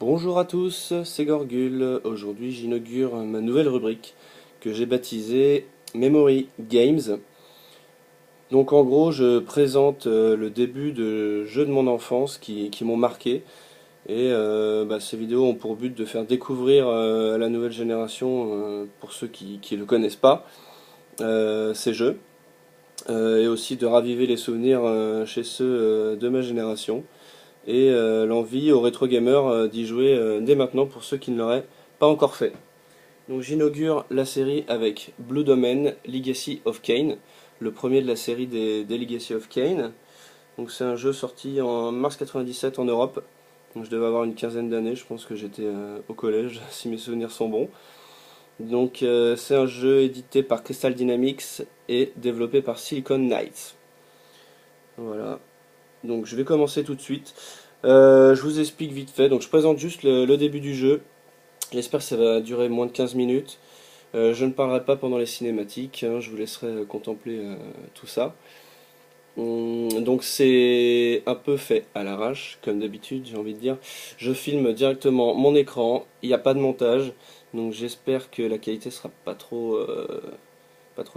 Bonjour à tous, c'est Gorgul. Aujourd'hui, j'inaugure ma nouvelle rubrique que j'ai baptisée Memory Games. Donc, en gros, je présente le début de jeux de mon enfance qui m'ont marqué. Et ces vidéos ont pour but de faire découvrir à la nouvelle génération, pour ceux qui ne le connaissent pas, ces jeux. Et aussi de raviver les souvenirs chez ceux de ma génération et l'envie aux rétro gamers d'y jouer dès maintenant pour ceux qui ne l'auraient pas encore fait. Donc j'inaugure la série avec Blue Domain Legacy of Kain, le premier de la série des Legacy of Kain. Donc c'est un jeu sorti en mars 97 en Europe. Donc je devais avoir une quinzaine d'années, je pense que j'étais au collège si mes souvenirs sont bons. Donc c'est un jeu édité par Crystal Dynamics et développé par Silicon Knights. Voilà. Donc je vais commencer tout de suite. Je vous explique vite fait. Donc je présente juste le début du jeu. J'espère que ça va durer moins de 15 minutes. Je ne parlerai pas pendant les cinématiques, hein, je vous laisserai contempler tout ça. Donc c'est un peu fait à l'arrache, comme d'habitude, j'ai envie de dire. Je filme directement mon écran, il n'y a pas de montage, donc j'espère que la qualité sera pas trop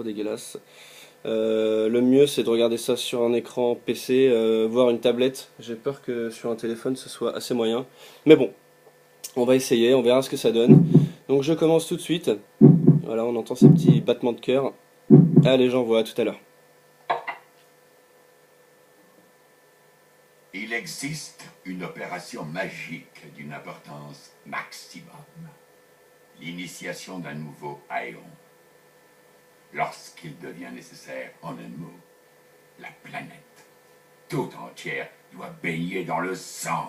dégueulasse. Le mieux c'est de regarder ça sur un écran PC, voire une tablette. J'ai peur que sur un téléphone ce soit assez moyen. Mais bon, on va essayer, on verra ce que ça donne. Donc je commence tout de suite. Voilà, on entend ces petits battements de cœur. Allez, j'envoie, à tout à l'heure. Il existe une opération magique d'une importance maximum. L'initiation d'un nouveau Aeon. Lorsqu'il devient nécessaire, en un mot, la planète tout entière doit baigner dans le sang.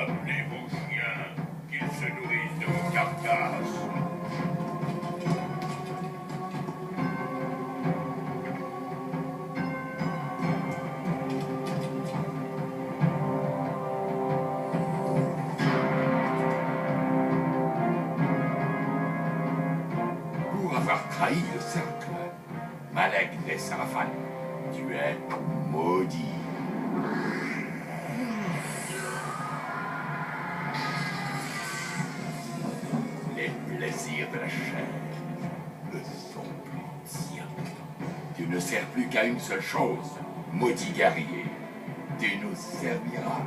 Appelez vos chiens, qu'ils se nourrissent de vos carcasses. Pour avoir trahi le cercle, Malek des Sarafan, tu es maudit. Les plaisirs de la chair ne sont plus tiens. Tu ne sers plus qu'à une seule chose, maudit guerrier. Tu nous serviras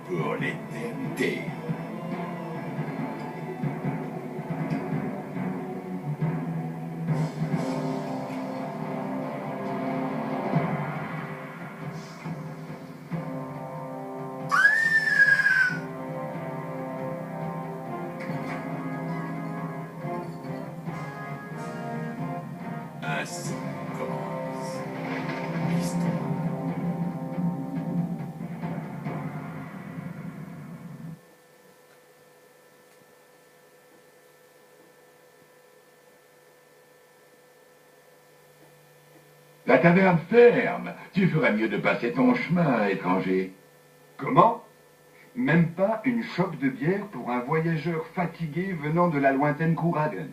pour l'éternité. Ainsi commence l'histoire. La taverne ferme. Tu ferais mieux de passer ton chemin, étranger. Comment? Même pas une chope de bière pour un voyageur fatigué venant de la lointaine Kouragan.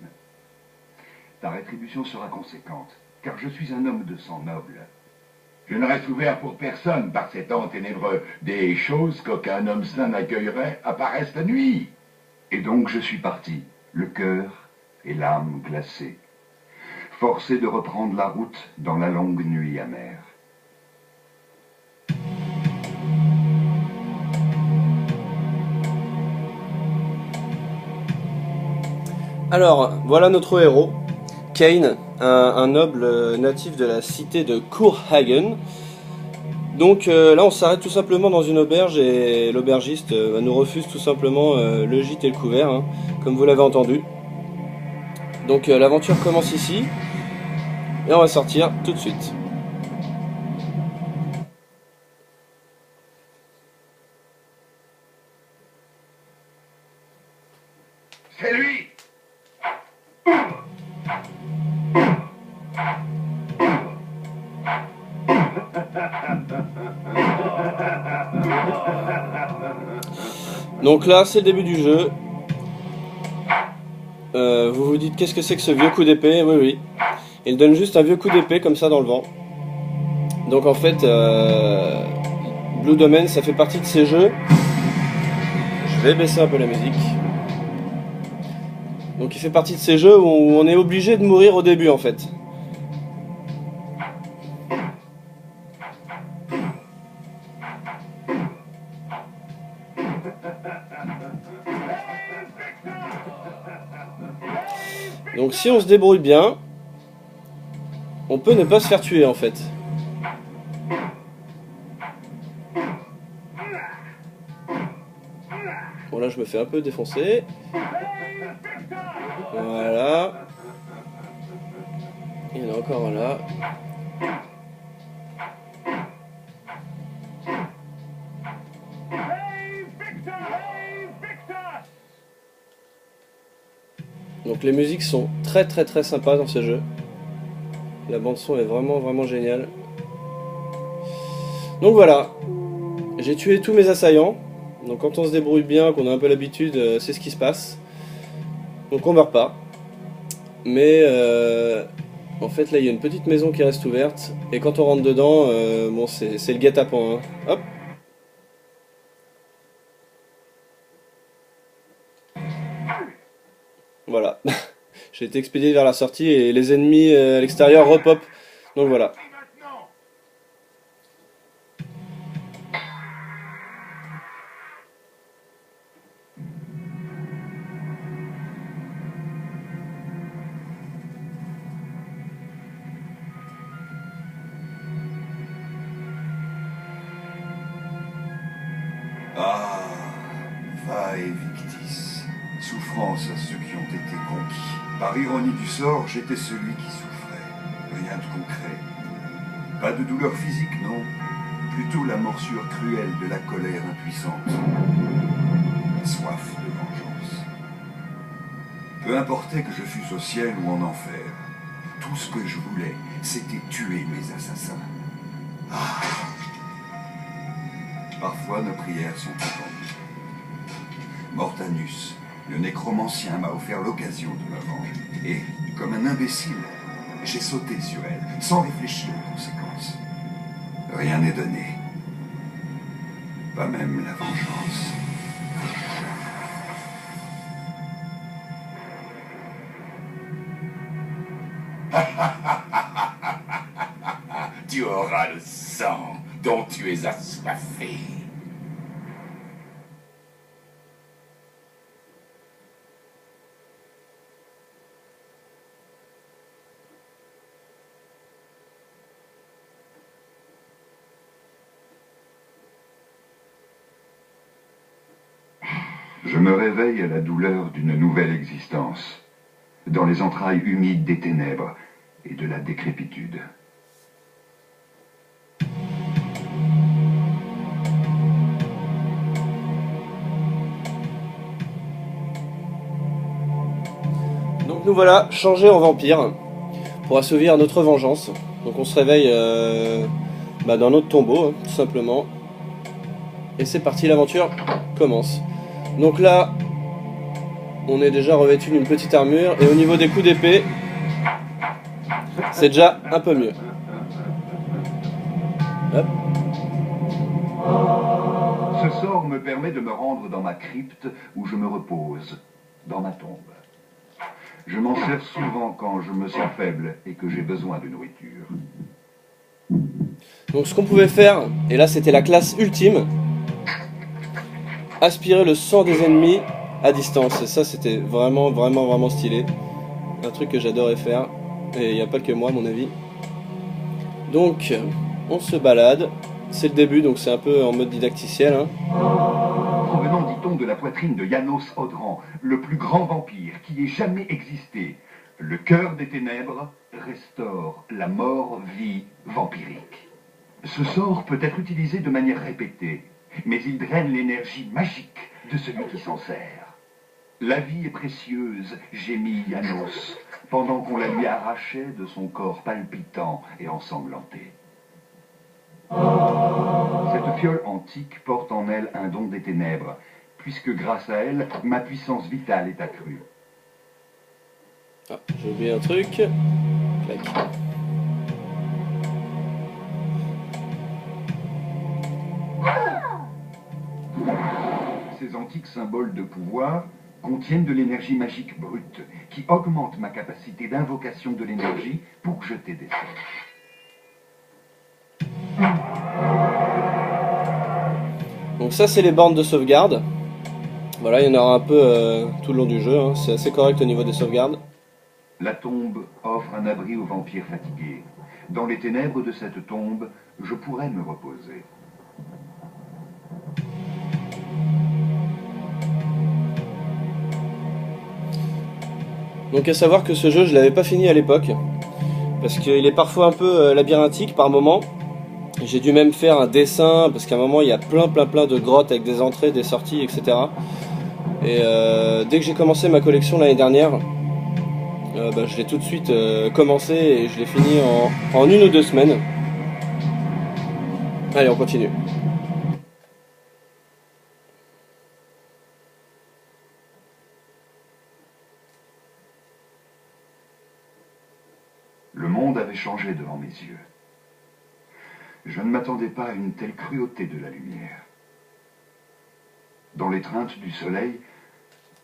Ta rétribution sera conséquente, car je suis un homme de sang noble. Je ne reste ouvert pour personne par ces temps ténébreux. Des choses qu'aucun homme sain n'accueillerait apparaissent la nuit. Et donc je suis parti, le cœur et l'âme glacée, forcé de reprendre la route dans la longue nuit amère. Alors, voilà notre héros, Kane, un noble natif de la cité de Courhagen. Donc là, on s'arrête tout simplement dans une auberge et l'aubergiste nous refuse tout simplement le gîte et le couvert, hein, comme vous l'avez entendu. Donc l'aventure commence ici et on va sortir tout de suite. C'est lui! Donc là, c'est le début du jeu. Vous vous dites qu'est-ce que c'est que ce vieux coup d'épée? Oui, oui. Il donne juste un vieux coup d'épée comme ça dans le vent. Donc en fait, Blue Domain, ça fait partie de ces jeux. Je vais baisser un peu la musique. Donc il fait partie de ces jeux où on est obligé de mourir au début en fait. Donc si on se débrouille bien, on peut ne pas se faire tuer en fait. Bon là je me fais un peu défoncer. Voilà. Il y en a encore un là. Donc les musiques sont très très très sympas dans ce jeu. La bande son est vraiment vraiment géniale. Donc voilà, j'ai tué tous mes assaillants. Donc quand on se débrouille bien, qu'on a un peu l'habitude, c'est ce qui se passe. Donc on meurt pas. Mais en fait là il y a une petite maison qui reste ouverte. Et quand on rentre dedans, bon c'est le guet-apens. Hein. Hop. Voilà. J'ai été expédié vers la sortie et les ennemis à l'extérieur repop. Donc voilà. Ah, vae victis, souffrance à ceux qui ont été conquis. Par ironie du sort, j'étais celui qui souffrait. Rien de concret. Pas de douleur physique, non. Plutôt la morsure cruelle de la colère impuissante. La soif de vengeance. Peu importait que je fusse au ciel ou en enfer. Tout ce que je voulais, c'était tuer mes assassins. Ah. Parfois, nos prières sont entendues. Mortanus, le nécromancien, m'a offert l'occasion de me venger. Et, comme un imbécile, j'ai sauté sur elle, sans réfléchir aux conséquences. Rien n'est donné. Pas même la vengeance. Tu auras le sang dont tu es assoiffé. Je me réveille à la douleur d'une nouvelle existence, dans les entrailles humides des ténèbres et de la décrépitude. Donc nous voilà changés en vampire pour assouvir notre vengeance. Donc on se réveille dans notre tombeau, hein, tout simplement. Et c'est parti, l'aventure commence. Donc là, on est déjà revêtu d'une petite armure. Et au niveau des coups d'épée, c'est déjà un peu mieux. Hop. Ce sort me permet de me rendre dans ma crypte où je me repose, dans ma tombe. Je m'en sers souvent quand je me sens faible et que j'ai besoin de nourriture. Donc ce qu'on pouvait faire, et là c'était la classe ultime, aspirer le sang des ennemis à distance. Et ça, c'était vraiment stylé. Un truc que j'adorais faire. Et il n'y a pas que moi, à mon avis. Donc, on se balade. C'est le début, donc c'est un peu en mode didacticiel. Hein. Provenant, dit-on, de la poitrine de Janos Odran, le plus grand vampire qui ait jamais existé, le cœur des ténèbres restaure la mort-vie vampirique. Ce sort peut être utilisé de manière répétée, mais il draine l'énergie magique de celui qui s'en sert. La vie est précieuse, gémit Janos, pendant qu'on la lui arrachait de son corps palpitant et ensanglanté. Cette fiole antique porte en elle un don des ténèbres, puisque grâce à elle, ma puissance vitale est accrue. Ah, j'ai oublié un truc. Clac. Ces antiques symboles de pouvoir contiennent de l'énergie magique brute, qui augmente ma capacité d'invocation de l'énergie pour jeter des sorts. Donc ça, c'est les bornes de sauvegarde. Voilà, il y en aura un peu tout le long du jeu. Hein. C'est assez correct au niveau des sauvegardes. La tombe offre un abri aux vampires fatigués. Dans les ténèbres de cette tombe, je pourrais me reposer. Donc à savoir que ce jeu, je l'avais pas fini à l'époque. Parce qu'il est parfois un peu labyrinthique par moment. J'ai dû même faire un dessin, parce qu'à un moment, il y a plein de grottes avec des entrées, des sorties, etc. Et dès que j'ai commencé ma collection l'année dernière, je l'ai tout de suite commencé et je l'ai fini en 1 ou 2 semaines. Allez, on continue. Le monde avait changé devant mes yeux. Je ne m'attendais pas à une telle cruauté de la lumière. Dans l'étreinte du soleil,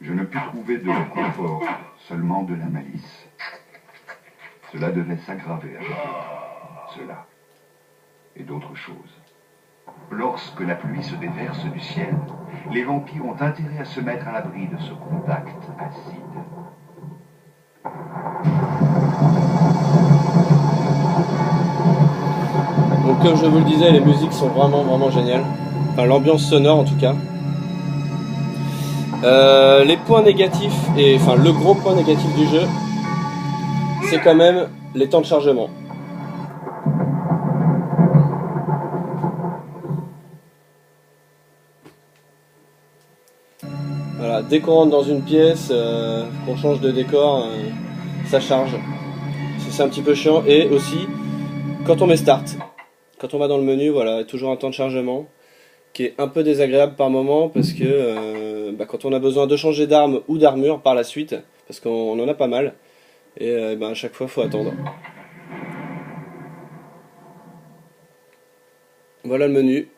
je ne pus trouver de réconfort, seulement de la malice. Cela devait s'aggraver avec cela et d'autres choses. Lorsque la pluie se déverse du ciel, les vampires ont intérêt à se mettre à l'abri de ce contact acide. Donc comme je vous le disais, les musiques sont vraiment géniales. Enfin, l'ambiance sonore en tout cas. Les points négatifs, enfin le gros point négatif du jeu, c'est quand même les temps de chargement. Voilà, dès qu'on rentre dans une pièce, qu'on change de décor, ça charge. C'est un petit peu chiant. Et aussi, quand on met Start, quand on va dans le menu, voilà, toujours un temps de chargement qui est un peu désagréable par moment parce que quand on a besoin de changer d'arme ou d'armure par la suite, parce qu'on en a pas mal, et à chaque fois, il faut attendre. Voilà le menu.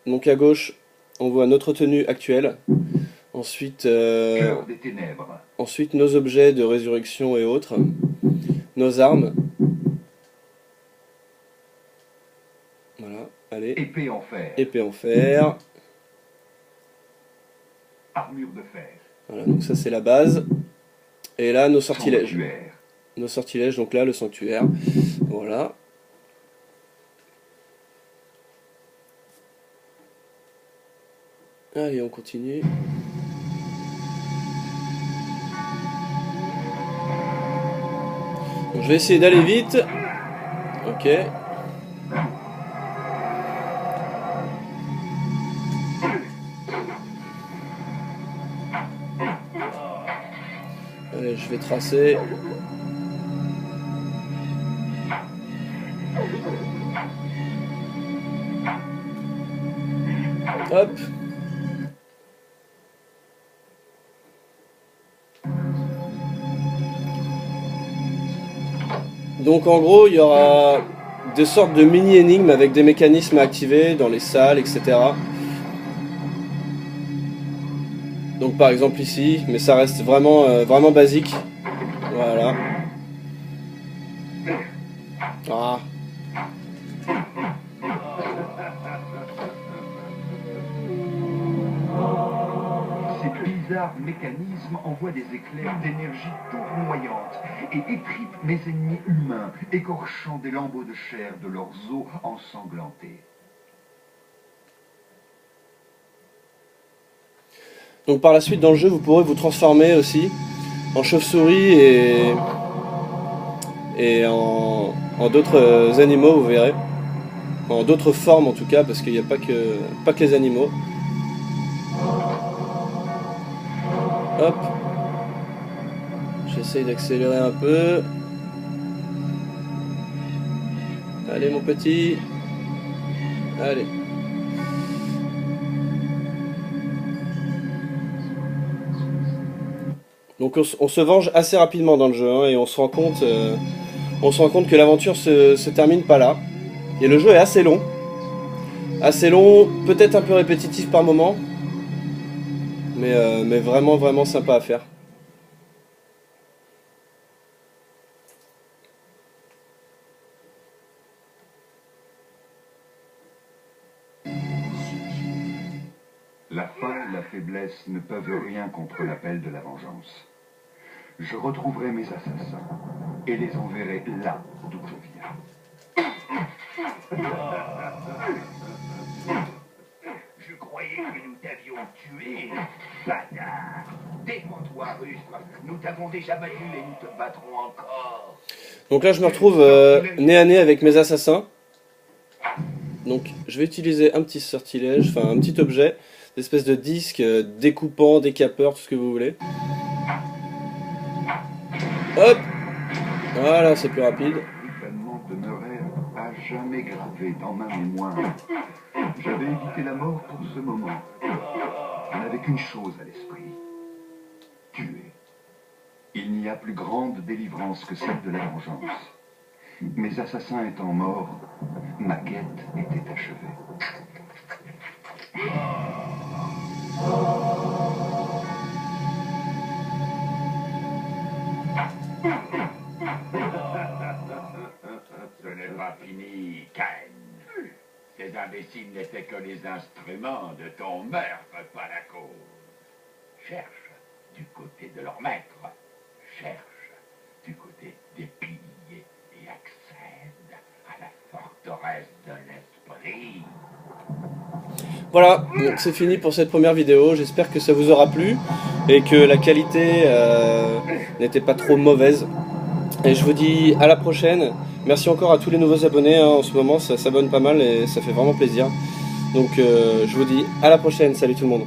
Donc à gauche, on voit notre tenue actuelle. Ensuite, ensuite nos objets de résurrection et autres. Nos armes. Voilà, allez. Épée en fer. Épée en fer. Armure de fer. Voilà, donc ça c'est la base. Et là, nos sortilèges. Sanctuaire. Nos sortilèges, donc là, le sanctuaire. Voilà. Allez, on continue. Donc, je vais essayer d'aller vite. Ok. Allez, je vais tracer. Hop. Donc en gros, il y aura des sortes de mini-énigmes avec des mécanismes à activer dans les salles, etc. Donc par exemple ici, mais ça reste vraiment basique. Voilà. Ah. Ces bizarre mécanisme envoie des éclairs d'énergie tournoyante et étripe mes ennemis humains, écorchant des lambeaux de chair de leurs os ensanglantés. Donc par la suite dans le jeu, vous pourrez vous transformer aussi en chauve-souris et en d'autres animaux, vous verrez. En d'autres formes en tout cas, parce qu'il n'y a pas que les animaux. Hop. J'essaye d'accélérer un peu. Allez mon petit. Allez. Donc on se venge assez rapidement dans le jeu, hein, et on se rend compte que l'aventure se termine pas là. Et le jeu est assez long, peut-être un peu répétitif par moment, mais vraiment vraiment sympa à faire. La faim et la faiblesse ne peuvent rien contre l'appel de la vengeance. Je retrouverai mes assassins et les enverrai là d'où je viens. Je croyais que nous t'avions tué, bâtard. Défends-toi, rustre. Nous t'avons déjà battu et nous te battrons encore. Donc là je me retrouve nez à nez avec mes assassins. Donc je vais utiliser un petit sortilège, enfin un petit objet, une espèce de disque découpant, décapeur, tout ce que vous voulez. Hop. Voilà, c'est plus rapide. L'événement demeurait à jamais gravé dans ma mémoire. J'avais évité la mort pour ce moment. Je n'avais qu'une chose à l'esprit. Tuer. Il n'y a plus grande délivrance que celle de la vengeance. Mes assassins étant morts, ma quête était achevée. Ce n'est pas fini, Cain. Ces imbéciles n'étaient que les instruments de ton meurtre, pas la cause. Cherche du côté de leur maître. Cherche du côté des piliers et accède à la forteresse de l'esprit. Voilà, donc c'est fini pour cette première vidéo. J'espère que ça vous aura plu et que la qualité n'était pas trop mauvaise. Et je vous dis à la prochaine. Merci encore à tous les nouveaux abonnés, hein. En ce moment ça s'abonne pas mal et ça fait vraiment plaisir. Donc je vous dis à la prochaine, salut tout le monde.